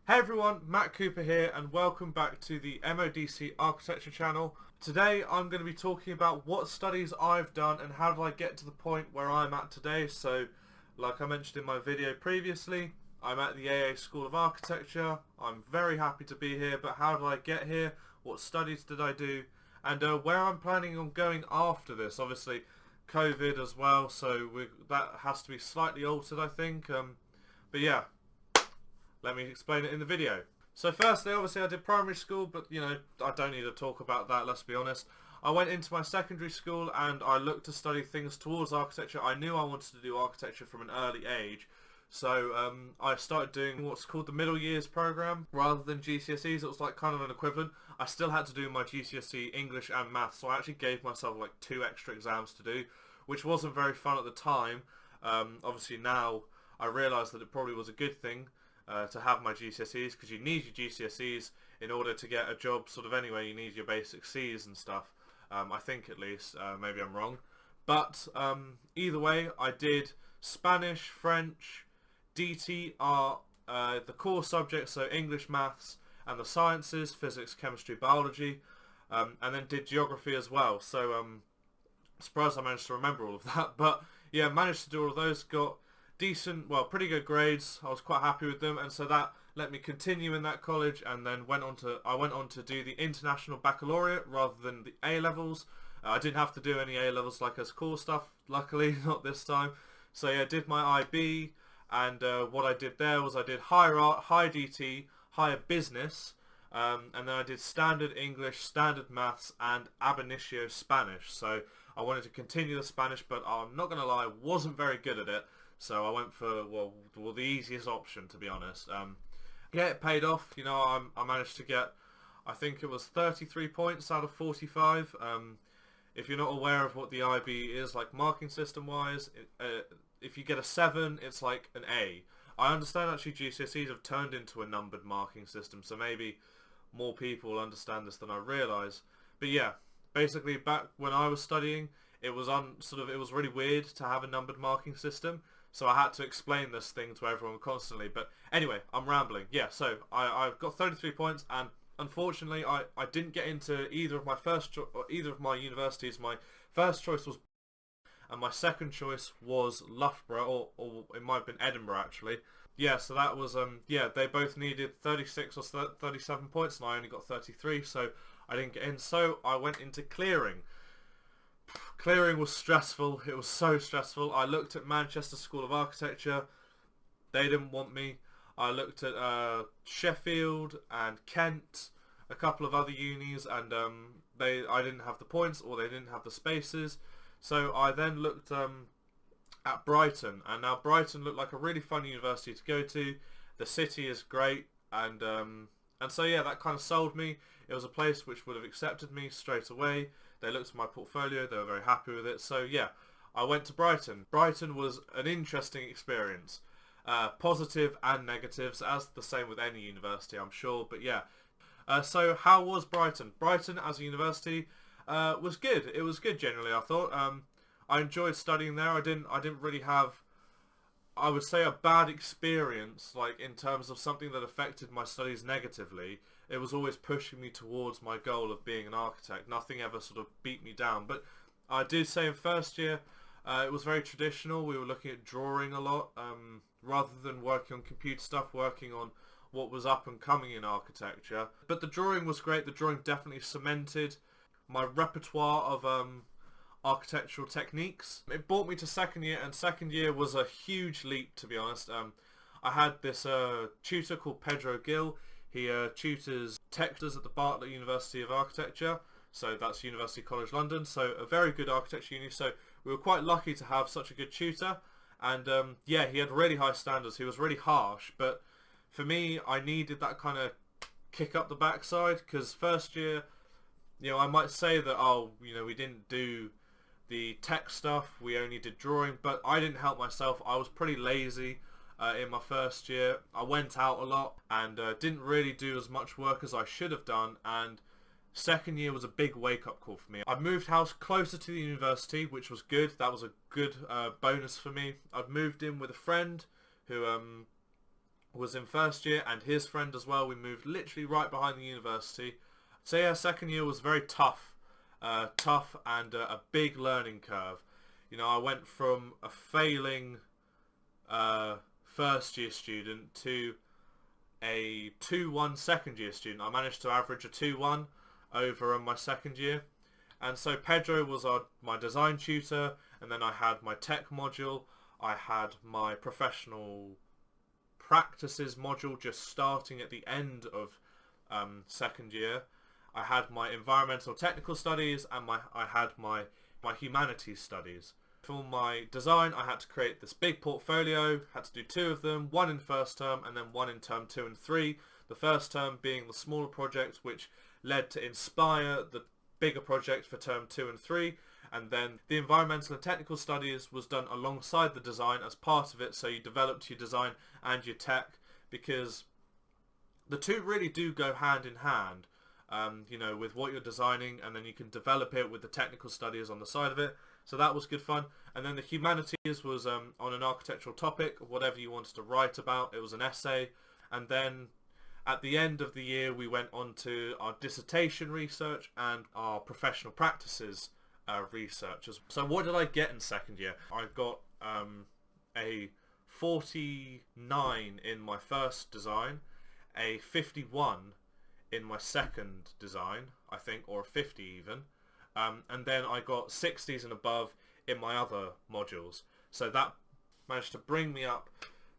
Hey everyone, Matt Cooper here and welcome back to the MODC Architecture channel. Today I'm going to be talking about what studies I've done and how did I get to the point where I'm at today. So, like I mentioned in my video previously, I'm at the AA School of Architecture. I'm very happy to be here, but how did I get here? What studies did I do? And where I'm planning on going after this. Obviously, COVID as well, so that has to be slightly altered, I think. But yeah, let me explain it in the video. So firstly, obviously I did primary school, but I don't need to talk about that, let's be honest. I went into my secondary school and I looked to study things towards architecture. I knew I wanted to do architecture from an early age. So I started doing what's called the middle years program rather than GCSEs. It was like kind of an equivalent. I still had to do my GCSE English and Maths, so I actually gave myself like 2 extra exams to do, which wasn't very fun at the time. Obviously now I realise that it probably was a good thing to have my GCSEs, because you need your GCSEs in order to get a job sort of anyway. You need your basic C's and stuff, I think at least, maybe I'm wrong. But either way, I did Spanish, French, DT are the core subjects, so English, Maths and the sciences, physics, chemistry, biology, and then did geography as well. So I'm surprised I managed to remember all of that, but yeah, managed to do all of those, got decent, well, pretty good grades. I was quite happy with them, and so that let me continue in that college, and then I went on to do the International Baccalaureate rather than the A levels. I didn't have to do any A levels like as core stuff, luckily, not this time. So yeah, did my IB, and what I did there was I did higher art, high DT, higher business, and then I did standard English, standard maths, and ab initio Spanish. So I wanted to continue the Spanish, but I'm not going to lie, wasn't very good at it. So I went for, well, the easiest option, to be honest. Yeah, it paid off. I managed to get, I think it was 33 points out of 45. If you're not aware of what the IB is, like marking system wise, if you get a 7, it's like an A. I understand actually GCSEs have turned into a numbered marking system, so maybe more people understand this than I realise. But yeah, basically back when I was studying, it was it was really weird to have a numbered marking system. So I had to explain this thing to everyone constantly. But anyway, I'm rambling. Yeah, so I've got 33 points, and unfortunately I didn't get into either of my either of my universities. My first choice was, and my second choice was Loughborough, or it might have been Edinburgh actually. Yeah, so that was yeah, they both needed 36 or 37 points, and I only got 33, so I didn't get in. So I went into clearing. Clearing was stressful. It was so stressful. I looked at Manchester School of Architecture. They didn't want me. I looked at Sheffield and Kent, a couple of other unis, and I didn't have the points, or they didn't have the spaces. So I then looked at Brighton, and now Brighton looked like a really fun university to go to. The city is great, and so yeah, that kind of sold me. It was a place which would have accepted me straight away. They looked at my portfolio, they were very happy with it. So yeah, I went to Brighton. Brighton was an interesting experience. Positive and negatives, as the same with any university, I'm sure. But yeah, so how was Brighton? Brighton as a university was good. It was good generally, I thought. I enjoyed studying there. I didn't really have, I would say, a bad experience, like in terms of something that affected my studies negatively. It was always pushing me towards my goal of being an architect. Nothing ever sort of beat me down. But I did say in first year, it was very traditional. We were looking at drawing a lot, rather than working on computer stuff, working on what was up and coming in architecture. But the drawing was great. The drawing definitely cemented my repertoire of architectural techniques. It brought me to second year, and second year was a huge leap, to be honest. I had this tutor called Pedro Gil. He tutors textures at the Bartlett University of Architecture, so that's University College London, so a very good architecture uni. So we were quite lucky to have such a good tutor, and yeah, he had really high standards. He was really harsh, but for me, I needed that kind of kick up the backside, because first year, I might say that, oh, we didn't do the tech stuff, we only did drawing, but I didn't help myself. I was pretty lazy in my first year. I went out a lot and didn't really do as much work as I should have done, and second year was a big wake-up call for me. I moved house closer to the university, which was good. That was a good bonus for me. I'd moved in with a friend who was in first year, and his friend as well. We moved literally right behind the university. So yeah, second year was very tough, and a big learning curve. You know, I went from a failing first year student to a 2-1 second year student. I managed to average a 2-1 over my second year. And so Pedro was my design tutor, and then I had my tech module, I had my professional practices module just starting at the end of second year. I had my environmental technical studies, and I had my humanities studies. For my design, I had to create this big portfolio, had to do 2 of them, 1 in first term and then 1 in term 2 and 3. The first term being the smaller project, which led to inspire the bigger project for term 2 and 3. And then the environmental and technical studies was done alongside the design as part of it, so you developed your design and your tech, because the two really do go hand in hand, you know, with what you're designing, and then you can develop it with the technical studies on the side of it. So that was good fun. And then the humanities was on an architectural topic, whatever you wanted to write about. It was an essay. And then at the end of the year, we went on to our dissertation research and our professional practices research. So what did I get in second year? I got a 49 in my first design, a 51 in my second design, I think, or a 50 even. And then I got 60s and above in my other modules. So that managed to bring me up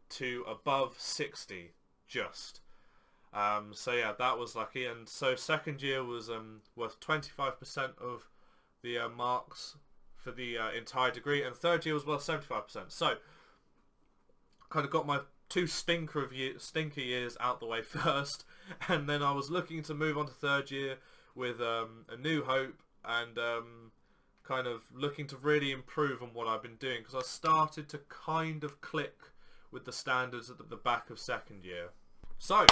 to above 60 just. So yeah, that was lucky. And so second year was worth 25% of the marks for the entire degree, and third year was worth 75%. So kind of got my 2 stinker years out the way first, and then I was looking to move on to third year with a new hope, and kind of looking to really improve on what I've been doing, because I started to kind of click with the standards at the back of second year. So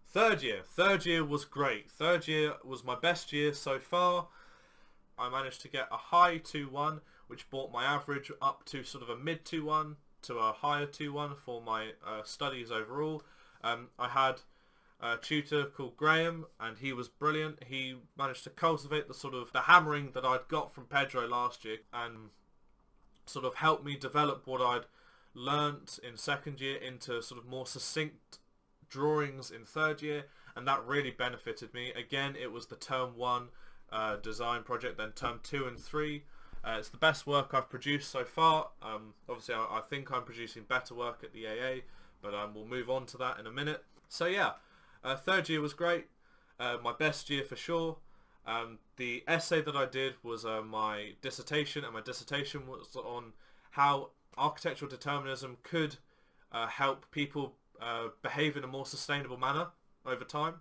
third year was great. Third year was my best year so far. I managed to get a high 2-1, which brought my average up to sort of a mid 2-1 to a higher 2-1 for my studies overall. I had a tutor called Graham, and he was brilliant. He managed to cultivate the hammering that I'd got from Pedro last year, and sort of helped me develop what I'd learnt in second year into sort of more succinct drawings in third year, and that really benefited me. Again, it was the term 1 design project, then term 2 and 3. It's the best work I've produced so far. Obviously I think I'm producing better work at the AA, but we'll move on to that in a minute. So yeah, third year was great. My best year for sure. The essay that I did was my dissertation, and my dissertation was on how architectural determinism could help people behave in a more sustainable manner over time.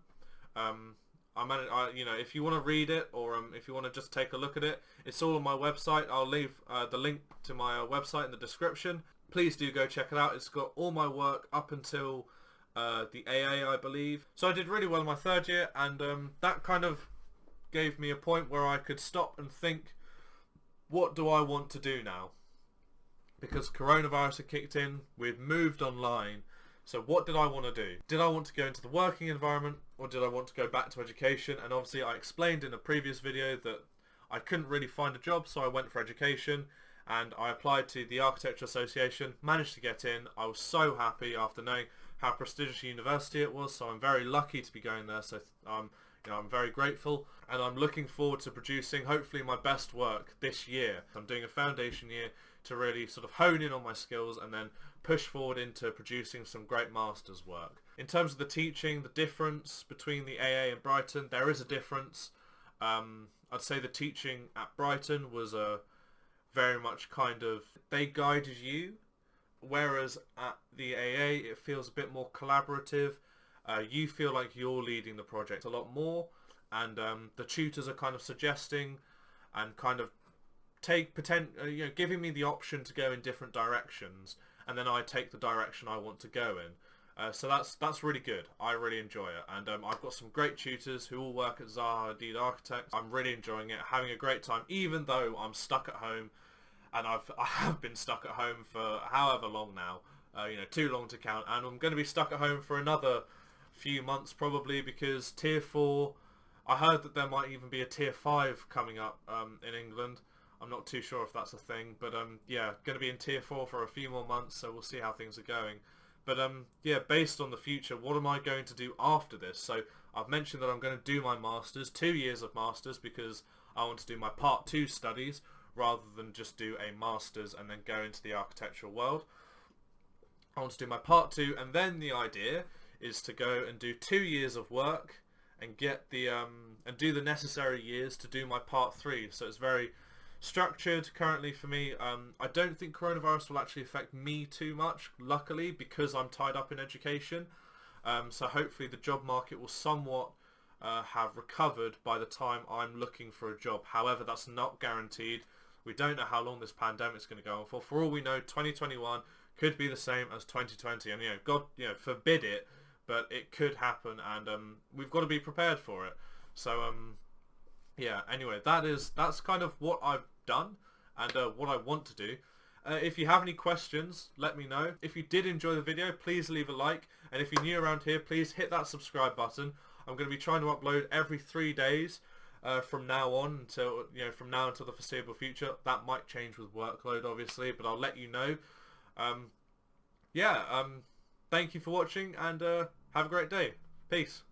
You know, if you want to read it, or if you want to just take a look at it, it's all on my website. I'll leave the link to my website in the description. Please do go check it out. It's got all my work up until the AA, I believe. So I did really well in my third year, and that kind of gave me a point where I could stop and think, what do I want to do now? Because coronavirus had kicked in, we'd moved online. So what did I want to do? Did I want to go into the working environment, or did I want to go back to education? And obviously I explained in a previous video that I couldn't really find a job, so I went for education, and I applied to the Architecture Association, managed to get in. I was so happy after knowing how prestigious a university it was, so I'm very lucky to be going there. So you know, I'm very grateful, and I'm looking forward to producing hopefully my best work this year. I'm doing a foundation year to really sort of hone in on my skills, and then push forward into producing some great master's work. In terms of the teaching, the difference between the AA and Brighton, there is a difference. I'd say the teaching at Brighton was very much kind of, they guided you, whereas at the AA it feels a bit more collaborative. You feel like you're leading the project a lot more, and the tutors are kind of suggesting and kind of giving me the option to go in different directions, and then I take the direction I want to go in. So that's really good. I really enjoy it, and I've got some great tutors who all work at Zaha Hadid Architects. I'm really enjoying it, having a great time, even though I'm stuck at home, and I have been stuck at home for however long now. too long to count, and I'm going to be stuck at home for another few months probably, because Tier 4, I heard that there might even be a Tier 5 coming up in England. I'm not too sure if that's a thing, but yeah, going to be in Tier 4 for a few more months, so we'll see how things are going. But yeah, based on the future, what am I going to do after this? So I've mentioned that I'm going to do my Masters, 2 years of Masters, because I want to do my Part 2 studies rather than just do a Masters and then go into the architectural world. I want to do my Part 2, and then the idea is to go and do 2 years of work and get the and do the necessary years to do my Part 3. So it's very structured currently for me. I don't think coronavirus will actually affect me too much, luckily, because I'm tied up in education. So hopefully the job market will somewhat have recovered by the time I'm looking for a job. However, that's not guaranteed. We don't know how long this pandemic is going to go on for. For all we know, 2021 could be the same as 2020, and God, forbid it, but it could happen, and we've got to be prepared for it. So yeah, anyway, that's kind of what I've done and what I want to do. If you have any questions, let me know. If you did enjoy the video, please leave a like, and if you're new around here, please hit that subscribe button. I'm going to be trying to upload every 3 days from now on until the foreseeable future. That might change with workload, obviously, but I'll let you know. Yeah, thank you for watching, and have a great day. Peace.